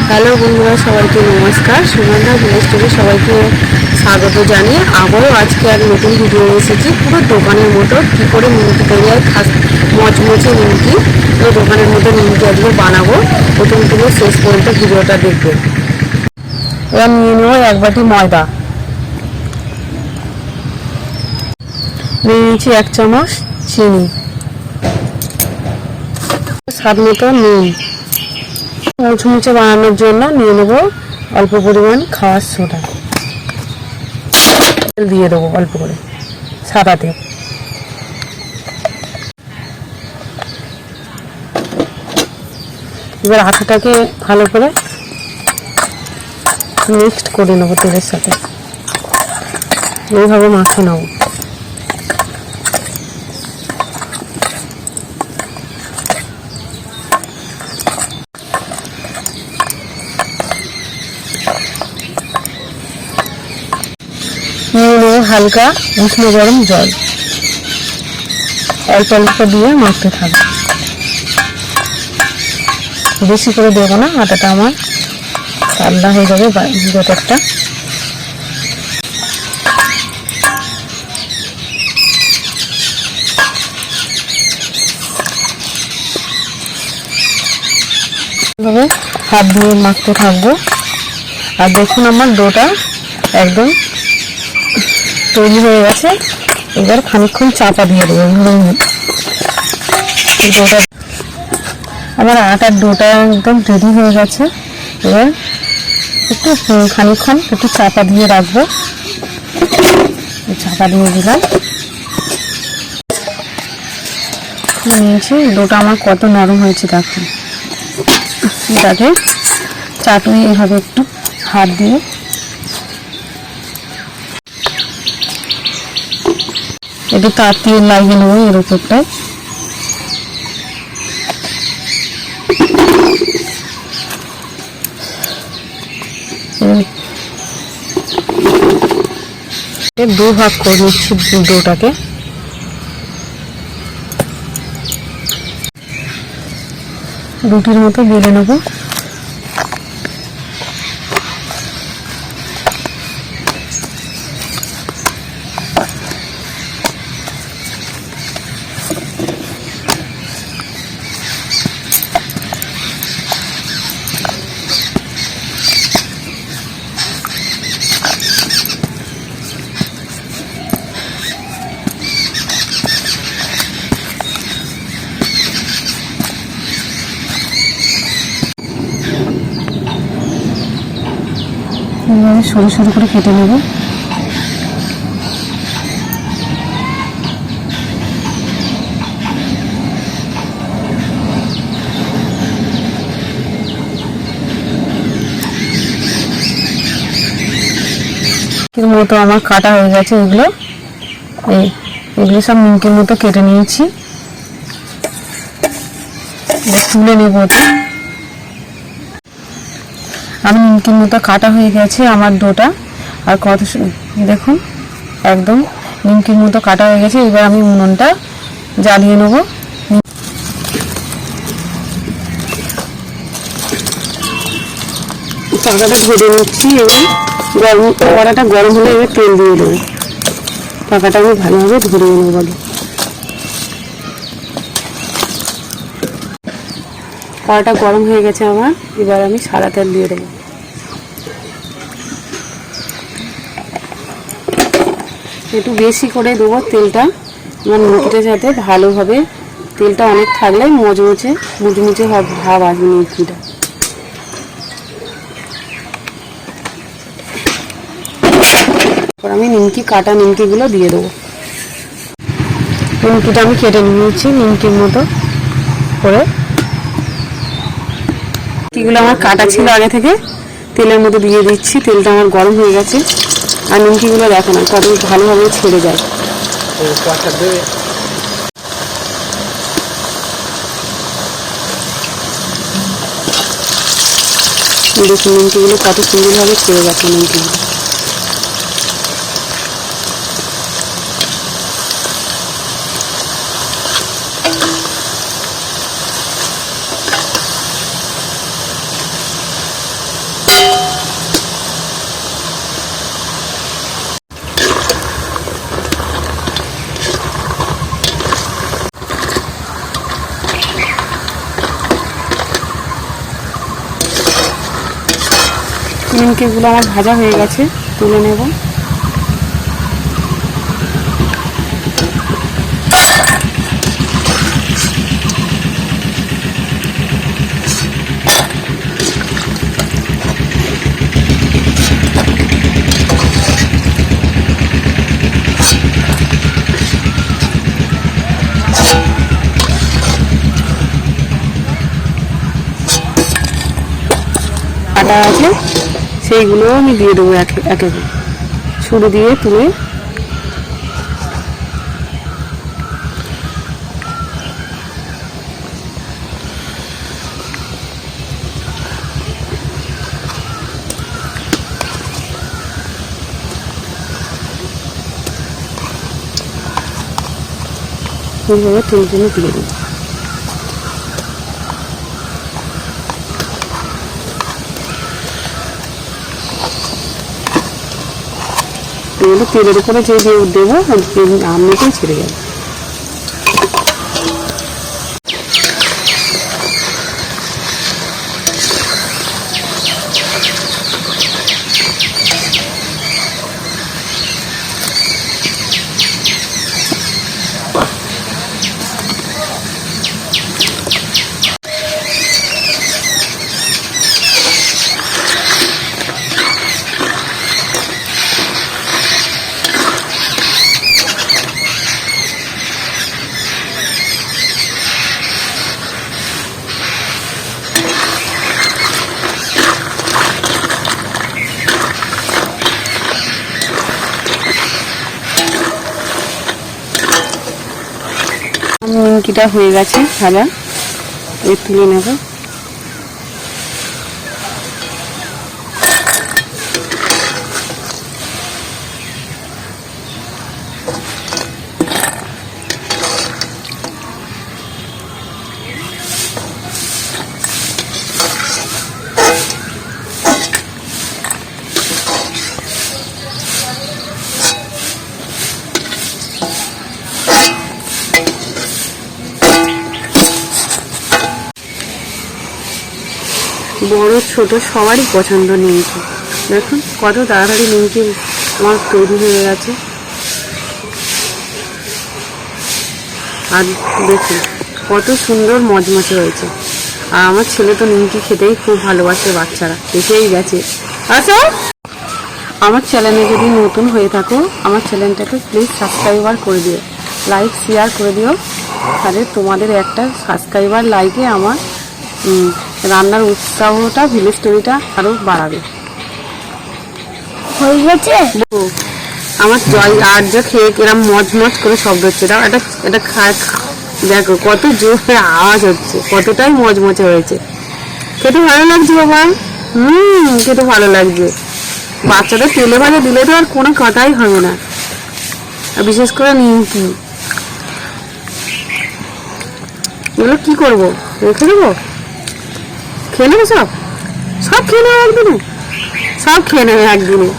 Hello বন্ধুরা, সবাইকে নমস্কার। সুগন্ধা ভিলেজ থেকে সবাইকে স্বাগত জানিয়ে আবারও আজকে এক নতুন ভিডিও এসেছি। পুরো দোকানের মতো কী করে নিমকি তৈরি হয়, খাস মচমচে নিমকি। ওই দোকানের মতো নিমকি আজকে বানাবো। প্রথম থেকে শেষ পর্যন্ত ভিডিওটা দেখবে। এবার নিয়ে নেবো এক বাটি ময়দা, নিয়ে নিয়েছি 1 চামচ চিনি, স্বাদ মতো নুন। মুচমুচে বানানোর জন্য নিয়ে নেবো অল্প পরিমাণ খাওয়ার সোডা, তেল দিয়ে দেবো অল্প করে, সাদা তেল। এবার আটাটাকে ভালো করে মিক্সড করে নেবো তেলের সাথে, এইভাবে মাখা নেবো। নিয়ে নেবো হালকা উষ্ণ গরম জল, অল্প অল্প দিয়ে মাখতে থাকবো। বেশি করে দেবো না, আটাটা আমার পাতলা হয়ে যাবে ব্যাটারটা। এভাবে হাত দিয়ে মাখতে থাকবো। আর দেখুন আমার ডোটা একদম তৈরি হয়ে গেছে। এবার খানিকক্ষণ চাপা দিয়ে দেবো। ডোটা আমার আটার ডোটা একদম রেডি হয়ে গেছে। এবার একটু খানিকক্ষণ একটু চাপা দিয়ে রাখবো। চাপা দিয়ে দিলাম, নিয়েছি। ডোটা আমার কত নরম হয়েছে দেখুন। এটাকে চাটুই এভাবে একটু হাত দিয়ে একটু তার তেল লাগিয়ে নেবো এর উপরটায়। দু ভাগ করে নিচ্ছি ডোটাকে। রুটির মতো বেলে নেবো। সরু সরু করে কেটে নেব। মতো আমার কাটা হয়ে গেছে। এগুলো সব নিমকির মতো কেটে নিয়েছি। তুলে নেব। আমি নিমকির মতো কাটা হয়ে গেছে আমার ডোটা। আর কত দেখুন একদম নিমকির মতো কাটা হয়ে গেছে। এবার আমি উনুনটা জ্বালিয়ে নেব। পাকাটা ভেজে নিচ্ছি। এবার কড়াটা গরম হলে এবার তেল দিয়ে দেবো। পাকাটা আমি ভালোভাবে ধরিয়ে নেবো। কড়াটা গরম হয়ে গেছে আমার। এবার আমি সাদা তেল দিয়ে দেবো। একটু বেশি করে দেবো তেলটা, আমার নিমকিটার সাথে ভালোভাবে। তেলটা অনেক থাকলে মুচমুচে ভাব আসবে নিমকিটা। আমি কাটা নিমকিগুলো দিয়ে দেবো। নিমকিটা আমি কেটে নিয়েছি নিমকির মতো করে। নিমকিগুলো আমার কাটা ছিল আগে থেকে, তেলের মধ্যে দিয়ে দিচ্ছি। তেলটা আমার গরম হয়ে গেছে। আর নিমকিগুলো দেখো না কত ভালোভাবে ছেড়ে যায়। দেখুন নিমকিগুলো কত সুন্দরভাবে ছেড়ে যাচ্ছে। নিমকিগুলো নিমকিগুলো আমার ভাজা হয়ে গেছে, তুলে নেব। আটা আছে সেইগুলোও আমি দিয়ে দেবো এক এক ছুরি দিয়ে তুলে। এইভাবে তুলে তুলে দিয়ে দেবো। তেলের উপরে যে দিয়ে দেবো আমনিতেই ছেড়ে যাবে। নিমকিটা হয়ে গেছে ভাজা, তুলে নেব। বড় ছোট সবারই পছন্দ নিমকি। দেখুন কত তাড়াতাড়ি নিমকি আমার তৈরি হয়ে গেছে। আর দেখুন কত সুন্দর মচমচে হয়েছে। আর আমার ছেলে তো নিমকি খেতেই খুব ভালোবাসে, বাচ্চারা এসেই গেছে। আচ্ছা, আমার চ্যানেলে যদি নতুন হয়ে থাকো আমার চ্যানেলটাকে প্লিজ সাবস্ক্রাইবার করে দিও, লাইক শেয়ার করে দিও। তাহলে তোমাদের একটা সাবস্ক্রাইবার লাইকে আমার রান্নার উৎসাহটা, ভিলেজ স্টোরিটা আরো বাড়াবে। হয়ে গেছে আমার জয় আর যা খেয়ে এরকম মজমজ করে শব্দ হচ্ছে। দাও এটা এটা দেখো কত জোরে আওয়াজ হচ্ছে, কতটাই মজমচে হয়েছে। খেতে ভালো লাগছে বাবা, খেতে ভালো লাগছে। বাচ্চাদের তেলে ভাজা দিলে তো আর কোনো কথাই হবে না, বিশেষ করে নিমকি। এগুলো কি করবো, রেখে দেবো? খেয়ে নেবো সব, সব খেয়ে নেবে একদিনে, সব খেয়ে নেবে একদিনে।